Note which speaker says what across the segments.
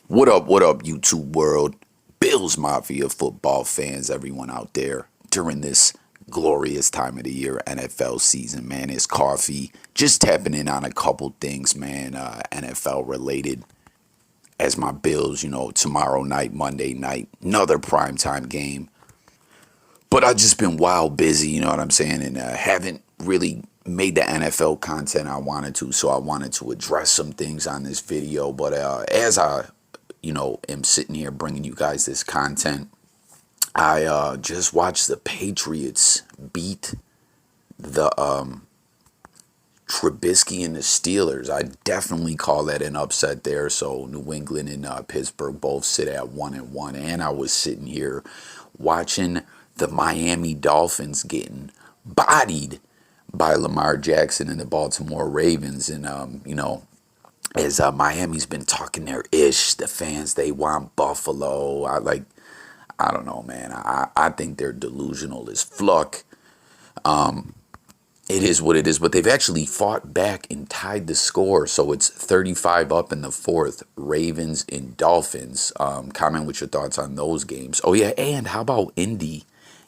Speaker 1: What up, YouTube world? BillsMafia football fans, everyone out there during this glorious time of the year, NFL season, man. It's coffee. Just tapping in on a couple things, man, NFL related. As my Bills, tomorrow night, Monday night, another primetime game. But I've just been wild busy, you know what I'm saying, and haven't really made the NFL content I wanted to, so I wanted to address some things on this video. But as I am sitting here bringing you guys this content, I just watched the Patriots beat the Trubisky and the Steelers. I definitely call that an upset there. So New England and Pittsburgh both sit at 1-1, and I was sitting here watching the Miami Dolphins getting bodied by Lamar Jackson and the Baltimore Ravens, and as Miami's been talking their ish, the fans, they want Buffalo. I don't know, man. I think they're delusional as fuck. It is what it is, but they've actually fought back and tied the score, so it's 35 up in the fourth. Ravens and Dolphins. Comment with your thoughts on those games. Oh yeah, and how about Indy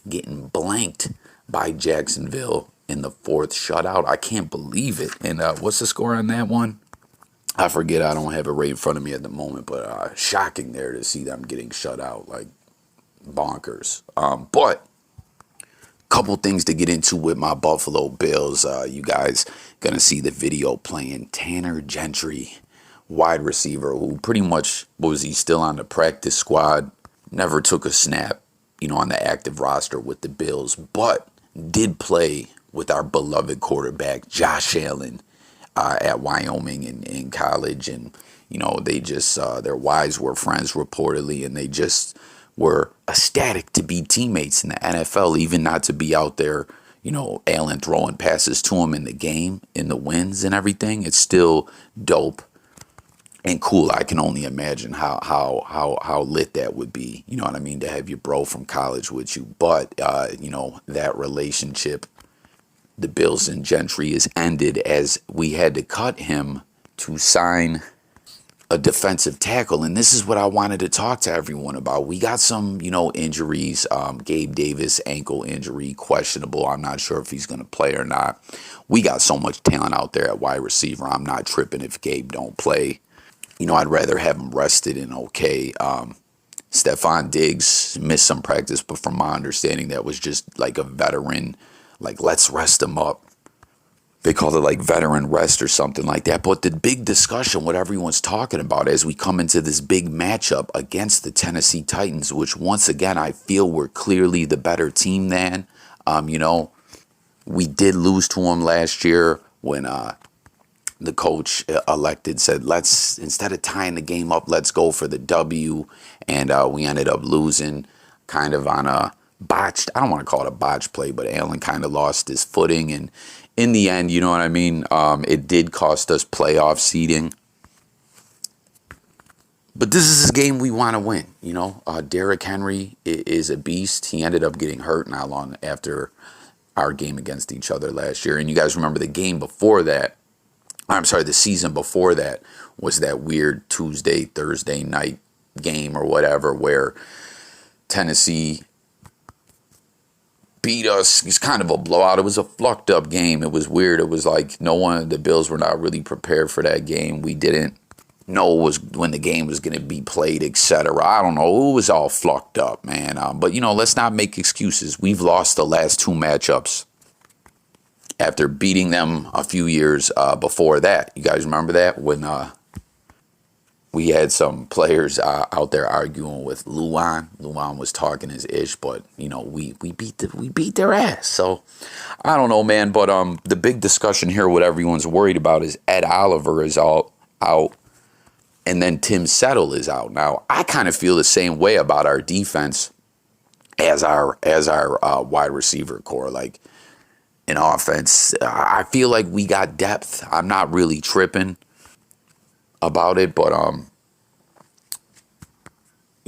Speaker 1: getting blanked by Jacksonville in the fourth shutout? I can't believe it. And what's the score on that one? I forget. I don't have it right in front of me at the moment, but shocking there to see them getting shut out, like bonkers. But couple things to get into with my Buffalo Bills. You guys gonna see the video playing Tanner Gentry, wide receiver, who pretty much was he still on the practice squad, never took a snap, on the active roster with the Bills, but did play with our beloved quarterback Josh Allen at Wyoming in college, and they just their wives were friends reportedly, and they just were ecstatic to be teammates in the NFL, even not to be out there, Allen throwing passes to him in the game, in the wins and everything. It's still dope and cool. I can only imagine how lit that would be, you know what I mean, to have your bro from college with you. But that relationship, the Bills and Gentry, is ended as we had to cut him to sign a defensive tackle. And this is what I wanted to talk to everyone about. We got some, injuries. Gabe Davis, ankle injury, questionable. I'm not sure if he's going to play or not. We got so much talent out there at wide receiver. I'm not tripping if Gabe don't play. I'd rather have him rested and okay. Stephon Diggs missed some practice, but from my understanding, that was just like a veteran, like, let's rest him up. They call it like veteran rest or something like that. But the big discussion, what everyone's talking about as we come into this big matchup against the Tennessee Titans, which once again, I feel we're clearly the better team than. We did lose to them last year when the coach elected said, let's, instead of tying the game up, let's go for the W. And we ended up losing kind of on a botched, I don't want to call it a botched play, but Allen kind of lost his footing, and in the end, you know what I mean, it did cost us playoff seeding. But this is a game we want to win, Derrick Henry is a beast. He ended up getting hurt not long after our game against each other last year. And you guys remember the game before that, the season before that was that weird Tuesday, Thursday night game or whatever where Tennessee beat us. It's kind of a blowout. It was a flucked up game. It was weird. It was like the Bills were not really prepared for that game. We didn't know when the game was going to be played, etc. I don't know. It was all flucked up, man. But, let's not make excuses. We've lost the last two matchups after beating them a few years before that. You guys remember that when we had some players out there arguing with Luan. Luan was talking his ish, but we beat their ass. So I don't know, man. But the big discussion here, what everyone's worried about, is Ed Oliver is all out, and then Tim Settle is out. Now I kind of feel the same way about our defense as our wide receiver core. Like in offense, I feel like we got depth. I'm not really tripping about it, but a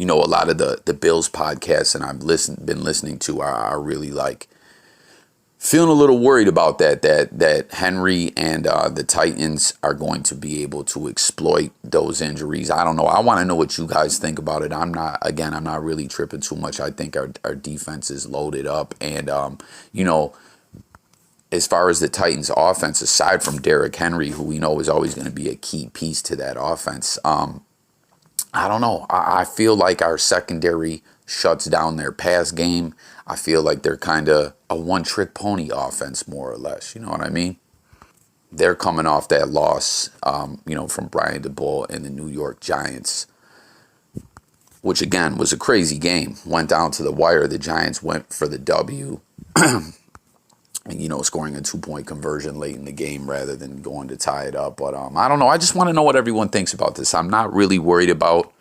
Speaker 1: lot of the Bills podcasts and I've been listening to are really like Feeling a little worried about that Henry and the Titans are going to be able to exploit those injuries. I don't know. I want to know what you guys think about it. I'm not really tripping too much. I think our defense is loaded up, and you know, as far as the Titans offense, aside from Derrick Henry, who we know is always going to be a key piece to that offense, I don't know. I feel like our secondary shuts down their pass game. I feel like they're kind of a one-trick pony offense, more or less. You know what I mean? They're coming off that loss, from Brian DeBull and the New York Giants, which, again, was a crazy game. Went down to the wire. The Giants went for the W, and, scoring a 2-point conversion late in the game rather than going to tie it up. But I don't know. I just want to know what everyone thinks about this. I'm not really worried about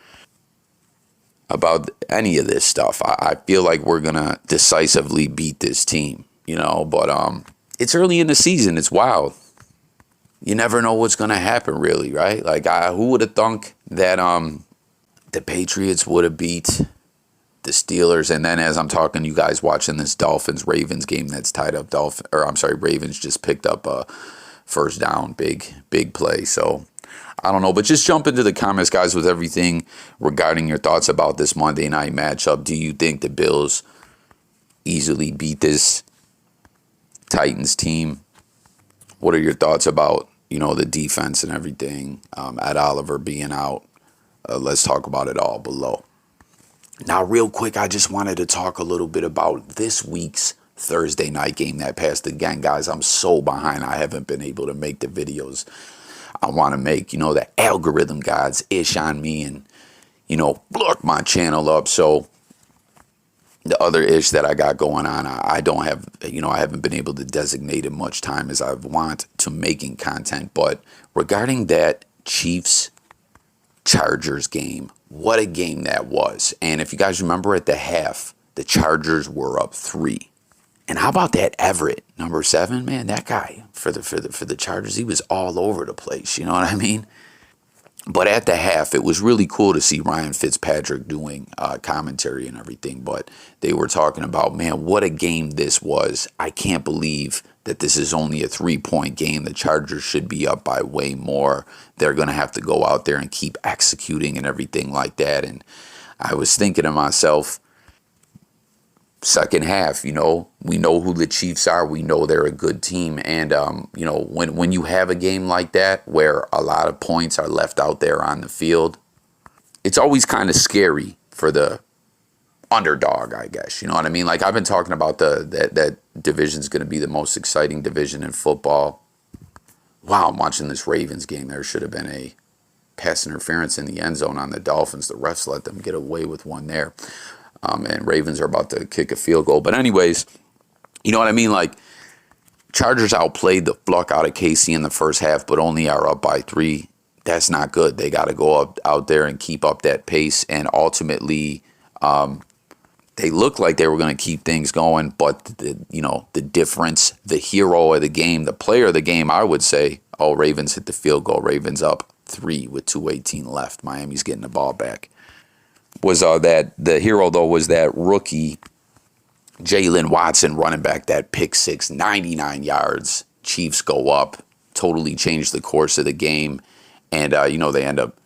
Speaker 1: any of this stuff. I feel like we're going to decisively beat this team, but it's early in the season. It's wild. You never know what's going to happen, really, right? Like, who would have thunk that the Patriots would have beat the Steelers? And then as I'm talking, you guys watching this Dolphins-Ravens game that's tied up, Ravens just picked up a first down, big play. So I don't know, but just jump into the comments, guys, with everything regarding your thoughts about this Monday night matchup. Do you think the Bills easily beat this Titans team? What are your thoughts about, the defense and everything? Ed Oliver being out. Let's talk about it all below. Now, real quick, I just wanted to talk a little bit about this week's Thursday night game that passed. Again, guys, I'm so behind. I haven't been able to make the videos I want to make. The algorithm gods ish on me and, block my channel up. So the other ish that I got going on, I don't have, I haven't been able to designate as much time as I want to making content. But regarding that Chiefs-Chargers game, what a game that was. And if you guys remember at the half, the Chargers were up 3. And how about that Everett, number 7? Man, that guy for the Chargers, he was all over the place. You know what I mean? But at the half, it was really cool to see Ryan Fitzpatrick doing commentary and everything. But they were talking about, man, what a game this was. I can't believe that this is only a 3-point game. The Chargers should be up by way more. They're going to have to go out there and keep executing and everything like that. And I was thinking to myself, second half, we know who the Chiefs are. We know they're a good team. And, when you have a game like that where a lot of points are left out there on the field, it's always kind of scary for the underdog, I guess. You know what I mean? Like, I've been talking about that division's going to be the most exciting division in football. Wow, I'm watching this Ravens game. There should have been a pass interference in the end zone on the Dolphins. The refs let them get away with one there. And Ravens are about to kick a field goal. But anyways, you know what I mean? Like, Chargers outplayed the fluck out of KC in the first half, but only are up by 3. That's not good. They got to go out there and keep up that pace. And ultimately, they looked like they were going to keep things going. But, the difference, the hero of the game, the player of the game, I would say, Ravens hit the field goal. Ravens up 3 with 2:18 left. Miami's getting the ball back. Was that the hero, though, was that rookie Jalen Watson running back, that pick 6, 99 yards. Chiefs go up, totally changed the course of the game. And, they end up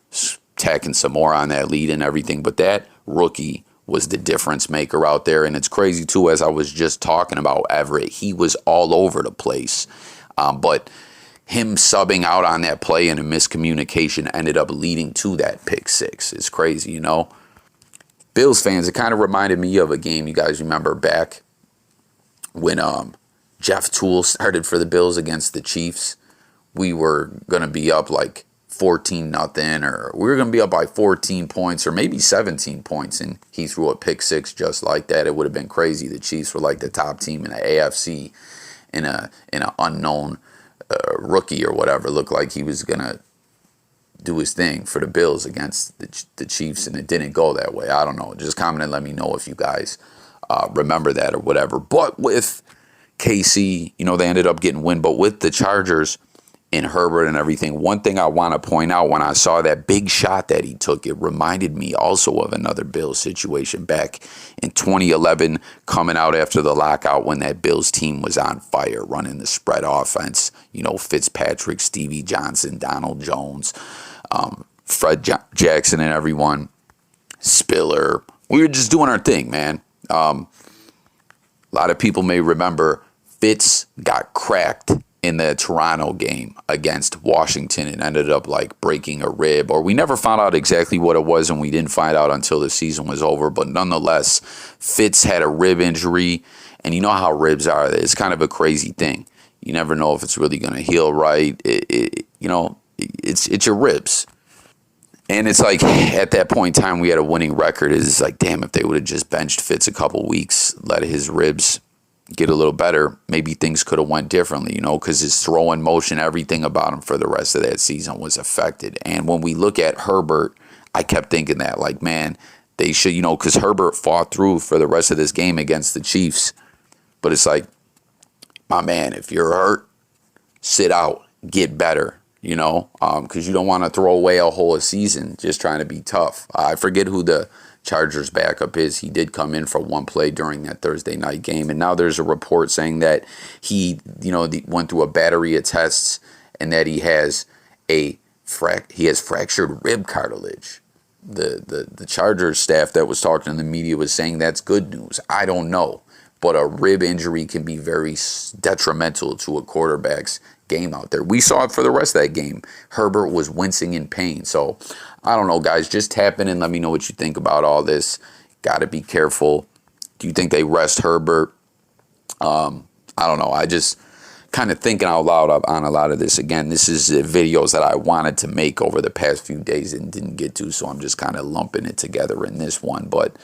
Speaker 1: tacking some more on that lead and everything. But that rookie was the difference maker out there. And it's crazy, too, as I was just talking about Everett. He was all over the place. But him subbing out on that play and a miscommunication ended up leading to that pick 6. It's crazy, Bills fans, it kind of reminded me of a game you guys remember back when Jeff Toole started for the Bills against the Chiefs. We were going to be up like 14-0, or we were going to be up by 14 points or maybe 17 points, and he threw a pick 6 just like that. It would have been crazy. The Chiefs were like the top team in the AFC, in an unknown rookie or whatever. Looked like he was going to do his thing for the Bills against the Chiefs, and it didn't go that way. I don't know. Just comment and let me know if you guys remember that or whatever. But with KC, they ended up getting win. But with the Chargers, in Herbert and everything. One thing I want to point out, when I saw that big shot that he took, it reminded me also of another Bills situation back in 2011, coming out after the lockout when that Bills team was on fire, running the spread offense. You know, Fitzpatrick, Stevie Johnson, Donald Jones, Fred Jackson and everyone, Spiller. We were just doing our thing, man. A lot of people may remember Fitz got cracked in the Toronto game against Washington and ended up like breaking a rib, or we never found out exactly what it was, and we didn't find out until the season was over. But nonetheless, Fitz had a rib injury, and you know how ribs are. It's kind of a crazy thing. You never know if it's really going to heal right. It's your ribs. And it's like, at that point in time, we had a winning record. It's like, damn, if they would have just benched Fitz a couple weeks, let his ribs get a little better, maybe things could have went differently, you know, because his throwing motion, everything about him for the rest of that season was affected. And when we look at Herbert, I kept thinking that, like, man, they should, you know, because Herbert fought through for the rest of this game against the Chiefs. But it's like, my man, if you're hurt, sit out, get better, you know, because you don't want to throw away a whole season just trying to be tough. I forget who the Chargers backup is. He did come in for one play during that Thursday night game, and now there's a report saying that he, you know, went through a battery of tests and that he has fractured rib cartilage. The Chargers staff that was talking to the media was saying that's good news. I don't know, but a rib injury can be very detrimental to a quarterback's game out there. We saw it for the rest of that game. Herbert was wincing in pain. So I don't know, guys. Just tap in and let me know what you think about all this. Got to be careful. Do you think they rest Herbert? I don't know. I just kind of thinking out loud on a lot of this. Again, this is videos that I wanted to make over the past few days and didn't get to, so I'm just kind of lumping it together in this one. But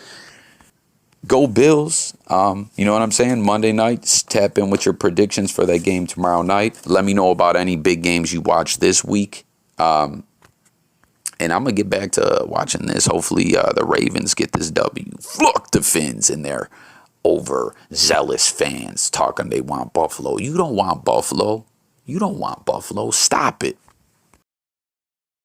Speaker 1: go Bills. You know what I'm saying? Monday night, tap in with your predictions for that game tomorrow night. Let me know about any big games you watched this week. And I'm going to get back to watching this. Hopefully the Ravens get this W. Fuck the Fins and their overzealous fans talking they want Buffalo. You don't want Buffalo. You don't want Buffalo. Stop it.